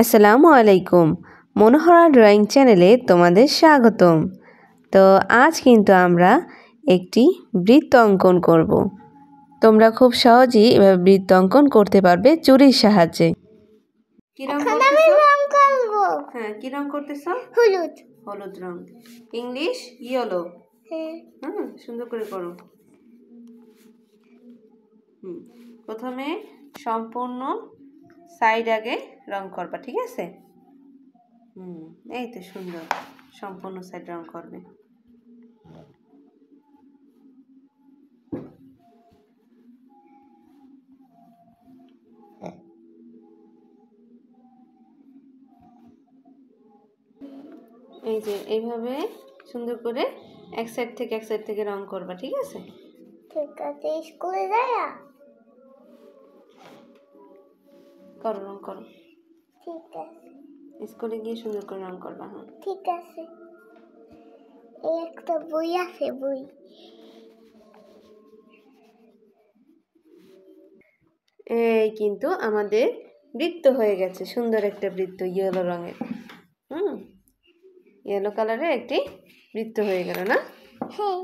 আসসালামু আলাইকুম। মনোহরা ড্রয়িং চ্যানেলে তোমাদের স্বাগতম। তো আজ কিন্তু আমরা একটি বৃত্ত অঙ্কন করব। তোমরা খুব সহজেই এভাবে বৃত্ত অঙ্কন করতে পারবে চুরির সাহায্যে। কি রং করতেছো? হ্যাঁ, কি রং করতেছো? হলুদ। হলুদ রং। English yellow. হ্যাঁ, সুন্দর করে করো। প্রথমে সম্পূর্ণ সাইড আগে রং করবা, ঠিক আছে? এই তো সুন্দর, সম্পূর্ণ সাইড রং করবে। এই যে এইভাবে সুন্দর করে এক সাইড থেকে রং করবা, ঠিক আছে? ঠিক আছে। স্কুলে যায় করো, রং করো। ঠিক আছে। স্কুলে গিয়ে সুন্দর করে রং করবা। হ্যাঁ, ঠিক আছে। এই একটা বই আছে, বই। এই কিন্তু আমাদের বৃত্ত হয়ে গেছে, সুন্দর একটা বৃত্ত ইয়েলো রঙের। ইয়েলো কালারের একটি বৃত্ত হয়ে গেল না? হ্যাঁ।